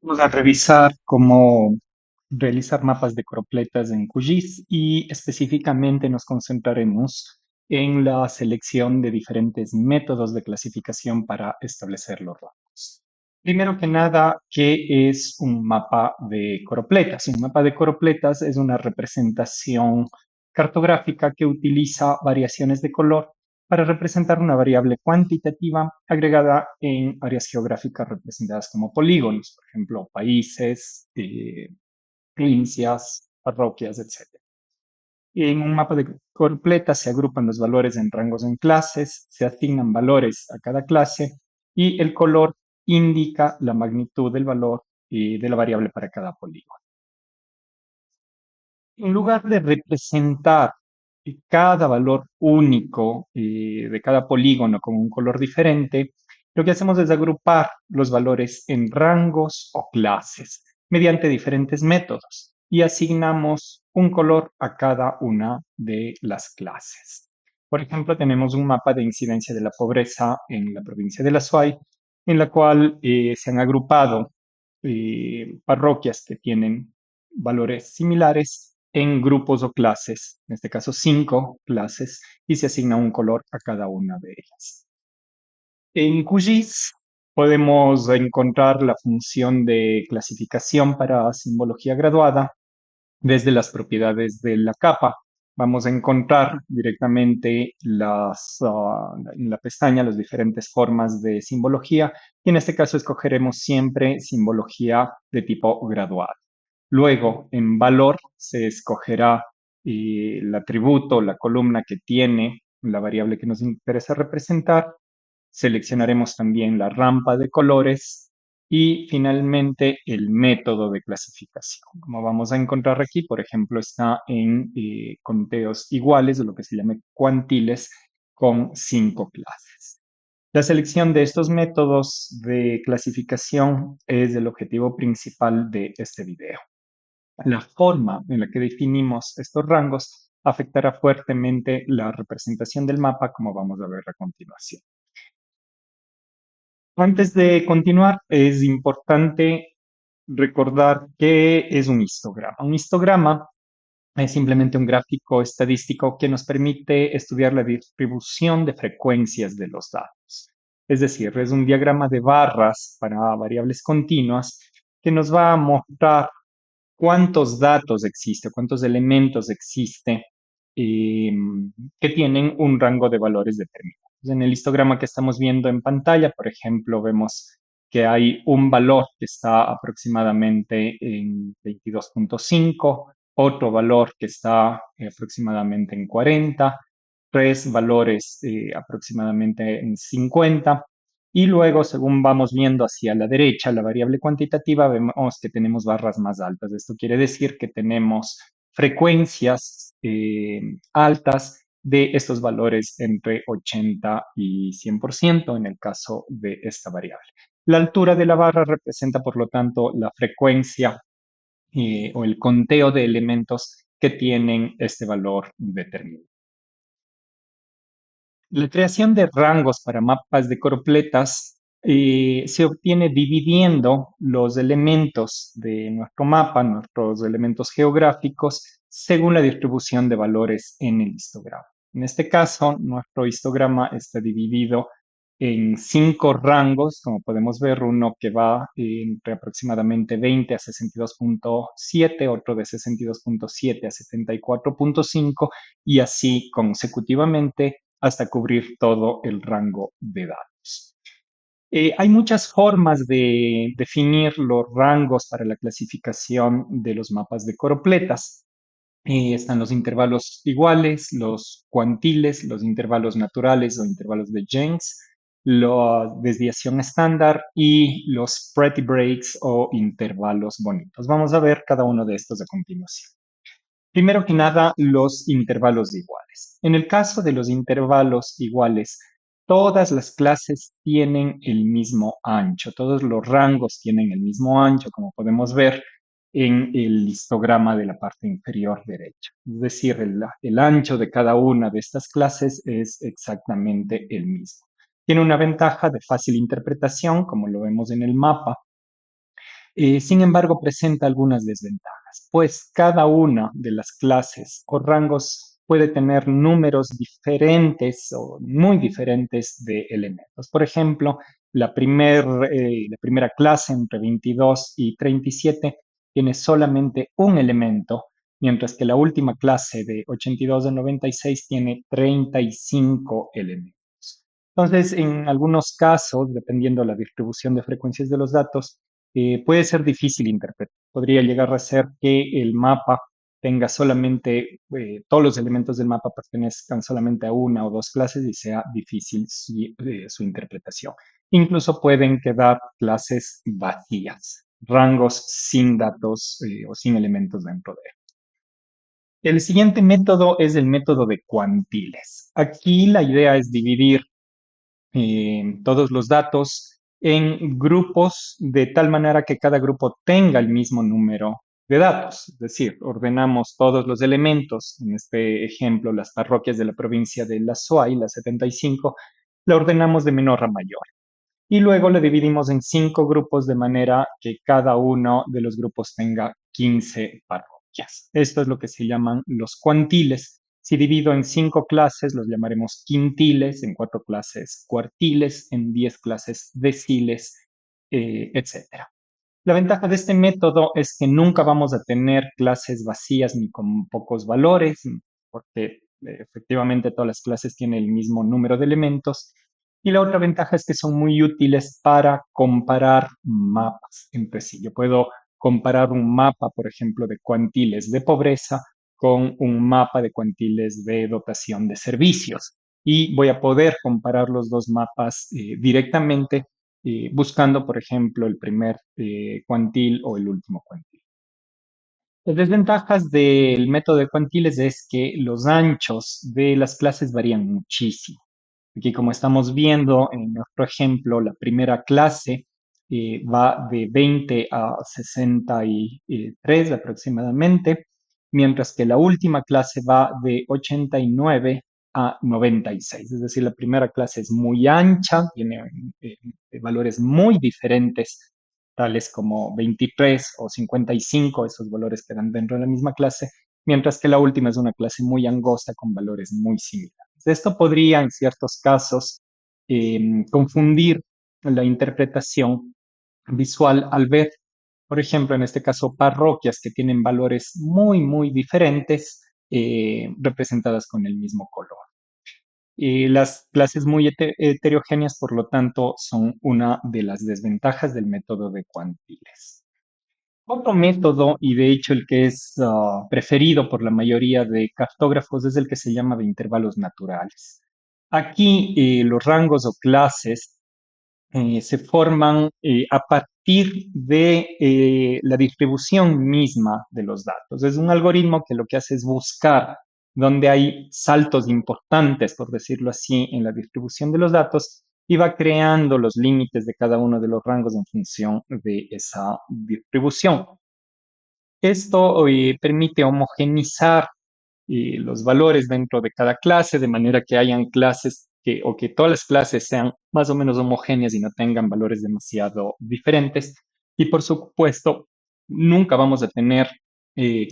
Vamos a revisar cómo realizar mapas de cropletas en QGIS y específicamente nos concentraremos en la selección de diferentes métodos de clasificación para establecer los rangos. Primero que nada, ¿qué es un mapa de cropletas? Un mapa de cropletas es una representación cartográfica que utiliza variaciones de color para representar una variable cuantitativa agregada en áreas geográficas representadas como polígonos, por ejemplo, países, provincias, parroquias, etc. En un mapa de completas se agrupan los valores en rangos en clases, se asignan valores a cada clase y el color indica la magnitud del valor de la variable para cada polígono. En lugar de representar cada valor único de cada polígono con un color diferente, lo que hacemos es agrupar los valores en rangos o clases mediante diferentes métodos y asignamos un color a cada una de las clases. Por ejemplo, tenemos un mapa de incidencia de la pobreza en la provincia de La Suay, en la cual se han agrupado parroquias que tienen valores similares en grupos o clases, en este caso 5 clases, y se asigna un color a cada una de ellas. En QGIS podemos encontrar la función de clasificación para simbología graduada desde las propiedades de la capa. Vamos a encontrar directamente en la pestaña las diferentes formas de simbología y en este caso escogeremos siempre simbología de tipo graduado. Luego, en valor se escogerá el atributo, la columna que tiene la variable que nos interesa representar. Seleccionaremos también la rampa de colores y finalmente el método de clasificación. Como vamos a encontrar aquí, por ejemplo, está en conteos iguales o lo que se llama cuantiles con 5 clases. La selección de estos métodos de clasificación es el objetivo principal de este video. La forma en la que definimos estos rangos afectará fuertemente la representación del mapa, como vamos a ver a continuación. Antes de continuar, es importante recordar qué es un histograma. Un histograma es simplemente un gráfico estadístico que nos permite estudiar la distribución de frecuencias de los datos. Es decir, es un diagrama de barras para variables continuas que nos va a mostrar cuántos datos existe, cuántos elementos existe eh, que tienen un rango de valores determinado. En el histograma que estamos viendo en pantalla, por ejemplo, vemos que hay un valor que está aproximadamente en 22.5, otro valor que está aproximadamente en 40, tres valores aproximadamente en 50. Y luego, según vamos viendo hacia la derecha, la variable cuantitativa, vemos que tenemos barras más altas. Esto quiere decir que tenemos frecuencias altas de estos valores entre 80 y 100% en el caso de esta variable. La altura de la barra representa, por lo tanto, la frecuencia o el conteo de elementos que tienen este valor determinado. La creación de rangos para mapas de cropletas se obtiene dividiendo los elementos de nuestro mapa, nuestros elementos geográficos, según la distribución de valores en el histograma. En este caso, nuestro histograma está dividido en 5 rangos, como podemos ver, uno que va entre aproximadamente 20 a 62.7, otro de 62.7 a 74.5 y así consecutivamente hasta cubrir todo el rango de datos. Hay muchas formas de definir los rangos para la clasificación de los mapas de coropletas. Están los intervalos iguales, los cuantiles, los intervalos naturales o intervalos de Jenks, la desviación estándar y los pretty breaks o intervalos bonitos. Vamos a ver cada uno de estos a continuación. Primero que nada, los intervalos iguales. En el caso de los intervalos iguales, todas las clases tienen el mismo ancho, todos los rangos tienen el mismo ancho, como podemos ver en el histograma de la parte inferior derecha. Es decir, el ancho de cada una de estas clases es exactamente el mismo. Tiene una ventaja de fácil interpretación, como lo vemos en el mapa, Sin embargo, presenta algunas desventajas, pues cada una de las clases o rangos puede tener números diferentes o muy diferentes de elementos. Por ejemplo, la primera clase entre 22 y 37 tiene solamente un elemento, mientras que la última clase de 82 a 96 tiene 35 elementos. Entonces, en algunos casos, dependiendo de la distribución de frecuencias de los datos, puede ser difícil interpretar. Podría llegar a ser que el mapa tenga solamente, todos los elementos del mapa pertenezcan solamente a una o dos clases y sea difícil su interpretación. Incluso pueden quedar clases vacías, rangos sin datos o sin elementos dentro de él. El siguiente método es el método de cuantiles. Aquí la idea es dividir todos los datos en grupos de tal manera que cada grupo tenga el mismo número de datos. Es decir, ordenamos todos los elementos, en este ejemplo, las parroquias de la provincia de La Suay, la 75, la ordenamos de menor a mayor. Y luego le dividimos en 5 grupos de manera que cada uno de los grupos tenga 15 parroquias. Esto es lo que se llaman los cuantiles. Si divido en 5 clases, los llamaremos quintiles, en 4 clases cuartiles, en 10 clases deciles, etc. La ventaja de este método es que nunca vamos a tener clases vacías ni con pocos valores, porque efectivamente todas las clases tienen el mismo número de elementos. Y la otra ventaja es que son muy útiles para comparar mapas entre sí. Yo puedo comparar un mapa, por ejemplo, de cuantiles de pobreza con un mapa de cuantiles de dotación de servicios. Y voy a poder comparar los dos mapas directamente buscando, por ejemplo, el primer cuantil o el último cuantil. Las desventajas del método de cuantiles es que los anchos de las clases varían muchísimo. Aquí, como estamos viendo en nuestro ejemplo, la primera clase va de 20 a 63 aproximadamente, mientras que la última clase va de 89 a 96. Es decir, la primera clase es muy ancha, tiene valores muy diferentes, tales como 23 o 55, esos valores quedan dentro de la misma clase, mientras que la última es una clase muy angosta con valores muy similares. Esto podría, en ciertos casos, confundir la interpretación visual al ver, por ejemplo, en este caso, parroquias que tienen valores muy, muy diferentes representadas con el mismo color. Las clases muy heterogéneas, por lo tanto, son una de las desventajas del método de cuantiles. Otro método, y de hecho el que es preferido por la mayoría de cartógrafos, es el que se llama de intervalos naturales. Aquí los rangos o clases se forman a partir de la distribución misma de los datos. Es un algoritmo que lo que hace es buscar donde hay saltos importantes, por decirlo así, en la distribución de los datos y va creando los límites de cada uno de los rangos en función de esa distribución. Esto permite homogenizar los valores dentro de cada clase, de manera que hayan clases o que todas las clases sean más o menos homogéneas y no tengan valores demasiado diferentes. Y por supuesto, nunca vamos a tener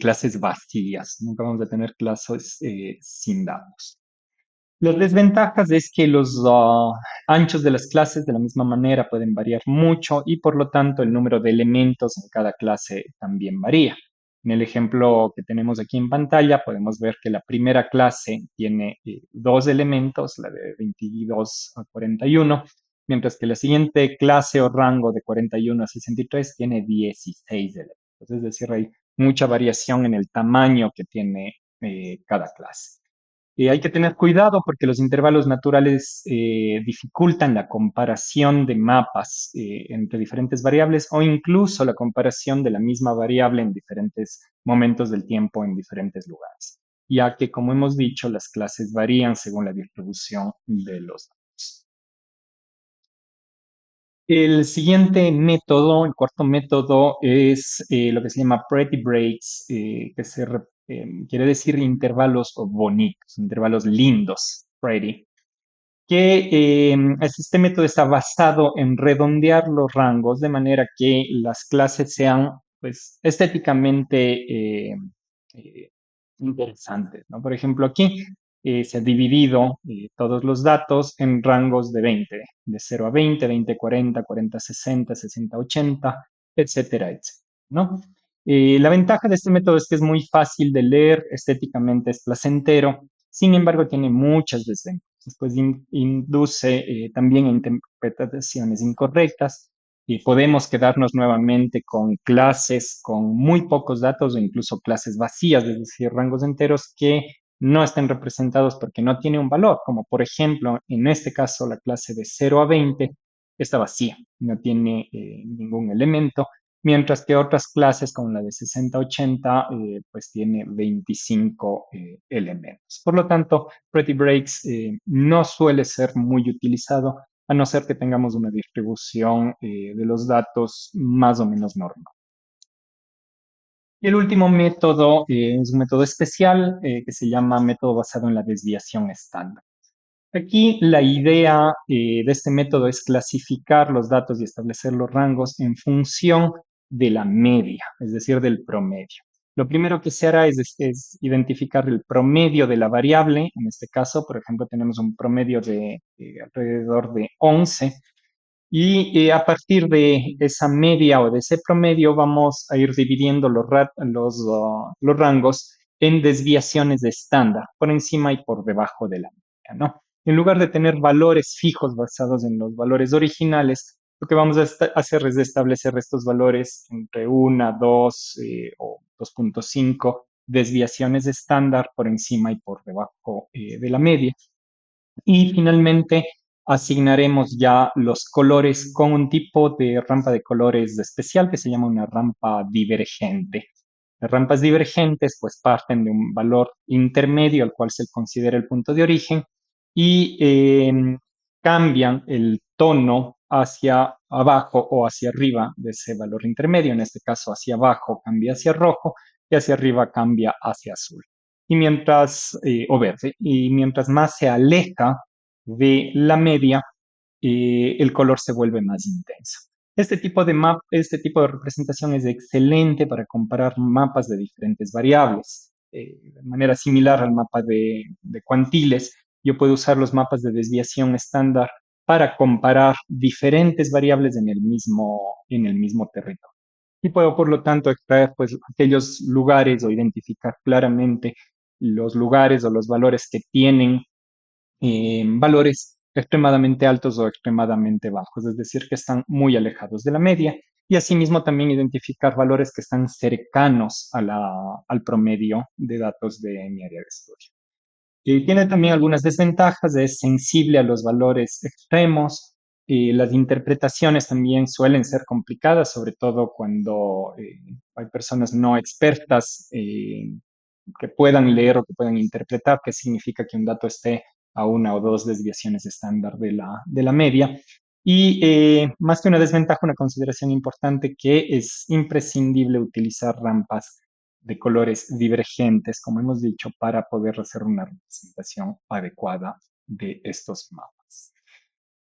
clases vacías, nunca vamos a tener clases sin datos. Las desventajas es que los anchos de las clases de la misma manera pueden variar mucho y por lo tanto el número de elementos en cada clase también varía. En el ejemplo que tenemos aquí en pantalla podemos ver que la primera clase tiene 2 elementos, la de 22 a 41, mientras que la siguiente clase o rango de 41 a 63 tiene 16 elementos. Es decir, hay mucha variación en el tamaño que tiene cada clase. Hay que tener cuidado porque los intervalos naturales dificultan la comparación de mapas entre diferentes variables o incluso la comparación de la misma variable en diferentes momentos del tiempo en diferentes lugares, ya que, como hemos dicho, las clases varían según la distribución de los datos. El siguiente método, el cuarto método, es lo que se llama pretty breaks, quiere decir intervalos bonitos, intervalos lindos, pretty. que este método está basado en redondear los rangos de manera que las clases sean pues, estéticamente eh, interesantes, ¿no? Por ejemplo, aquí se ha dividido todos los datos en rangos de 20, de 0 a 20, 20 a 40, 40 a 60, 60 a 80, etcétera, etcétera, ¿no? La ventaja de este método es que es muy fácil de leer, estéticamente es placentero, sin embargo tiene muchas desventajas, pues induce también a interpretaciones incorrectas y podemos quedarnos nuevamente con clases con muy pocos datos o incluso clases vacías, es decir, rangos enteros que no estén representados porque no tiene un valor, como por ejemplo en este caso la clase de 0 a 20 está vacía, no tiene ningún elemento, mientras que otras clases como la de 60 a 80 pues tiene 25 elementos. Por lo tanto, Pretty Breaks no suele ser muy utilizado a no ser que tengamos una distribución de los datos más o menos normal. Y el último método es un método especial que se llama método basado en la desviación estándar. Aquí la idea de este método es clasificar los datos y establecer los rangos en función de la media, es decir, del promedio. Lo primero que se hará es identificar el promedio de la variable. En este caso, por ejemplo, tenemos un promedio de alrededor de 11 y a partir de esa media o de ese promedio vamos a ir dividiendo los rangos en desviaciones de estándar, por encima y por debajo de la media, ¿no? En lugar de tener valores fijos basados en los valores originales, lo que vamos a hacer es establecer estos valores entre 1, 2 o 2.5 desviaciones de estándar por encima y por debajo de la media. Y finalmente asignaremos ya los colores con un tipo de rampa de colores especial que se llama una rampa divergente. Las rampas divergentes pues parten de un valor intermedio al cual se considera el punto de origen y cambian el tono hacia abajo o hacia arriba de ese valor intermedio. En este caso hacia abajo cambia hacia rojo y hacia arriba cambia hacia azul. Y mientras, o verde, y mientras más se aleja de la media, el color se vuelve más intenso. Este tipo de representación es excelente para comparar mapas de diferentes variables. De manera similar al mapa de cuantiles, yo puedo usar los mapas de desviación estándar para comparar diferentes variables en el mismo territorio. Y puedo, por lo tanto, extraer pues, aquellos lugares o identificar claramente los lugares o los valores que tienen valores extremadamente altos o extremadamente bajos, es decir, que están muy alejados de la media, y asimismo también identificar valores que están cercanos al promedio de datos de mi área de estudio. Y tiene también algunas desventajas, es sensible a los valores extremos, y las interpretaciones también suelen ser complicadas, sobre todo cuando hay personas no expertas que puedan leer o que puedan interpretar qué significa que un dato esté a una o dos desviaciones estándar de la media. Y más que una desventaja, una consideración importante que es imprescindible utilizar rampas de colores divergentes, como hemos dicho, para poder hacer una representación adecuada de estos mapas.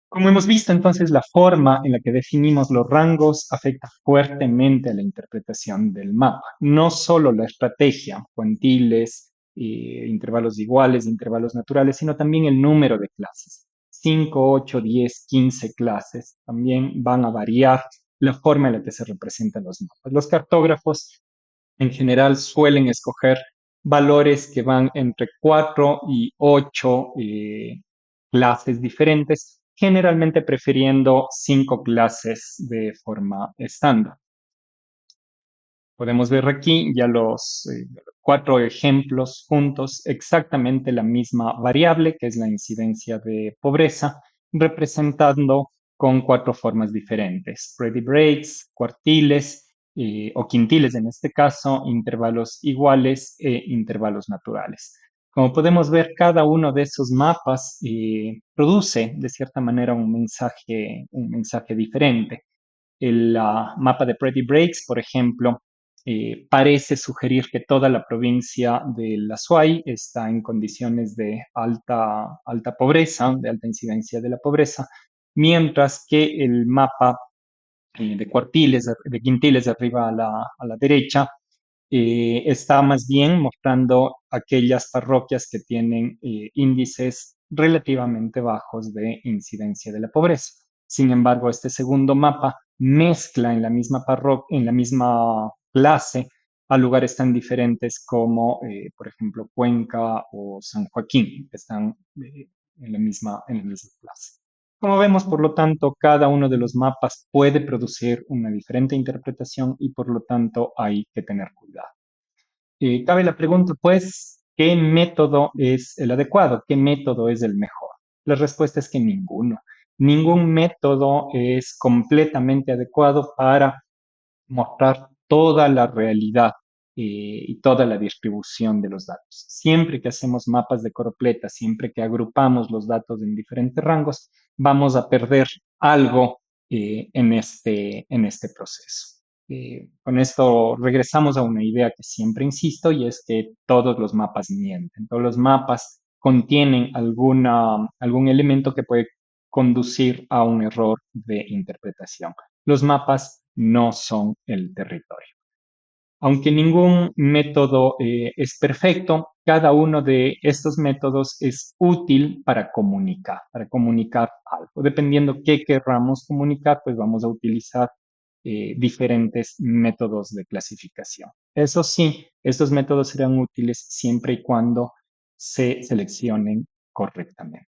Como hemos visto, entonces, la forma en la que definimos los rangos afecta fuertemente a la interpretación del mapa. No solo la estrategia, cuantiles, intervalos iguales, intervalos naturales, sino también el número de clases. 5, 8, 10, 15 clases también van a variar la forma en la que se representan los mapas. Los cartógrafos en general suelen escoger valores que van entre 4 y 8 clases diferentes, generalmente prefiriendo 5 clases de forma estándar. Podemos ver aquí ya los 4 ejemplos juntos, exactamente la misma variable, que es la incidencia de pobreza, representando con 4 formas diferentes: Pretty Breaks, cuartiles o quintiles en este caso, intervalos iguales e intervalos naturales. Como podemos ver, cada uno de esos mapas produce de cierta manera un mensaje diferente. El mapa de Pretty Breaks, por ejemplo, parece sugerir que toda la provincia de La Suay está en condiciones de alta pobreza, de alta incidencia de la pobreza, mientras que el mapa de cuartiles, de quintiles de arriba a la derecha, está más bien mostrando aquellas parroquias que tienen índices relativamente bajos de incidencia de la pobreza. Sin embargo, este segundo mapa mezcla en la misma parroquia, en la misma clase, a lugares tan diferentes como, por ejemplo, Cuenca o San Joaquín, que están en la misma clase. Como vemos, por lo tanto, cada uno de los mapas puede producir una diferente interpretación y por lo tanto hay que tener cuidado. Cabe la pregunta, pues, ¿qué método es el adecuado? ¿Qué método es el mejor? La respuesta es que ninguno. Ningún método es completamente adecuado para mostrar toda la realidad y toda la distribución de los datos. Siempre que hacemos mapas de coropleta, siempre que agrupamos los datos en diferentes rangos, vamos a perder algo en este proceso. Con esto regresamos a una idea que siempre insisto y es que todos los mapas mienten. Todos los mapas contienen algún elemento que puede conducir a un error de interpretación. Los mapas no son el territorio. Aunque ningún método es perfecto, cada uno de estos métodos es útil para comunicar algo. Dependiendo qué querramos comunicar, pues vamos a utilizar diferentes métodos de clasificación. Eso sí, estos métodos serán útiles siempre y cuando se seleccionen correctamente.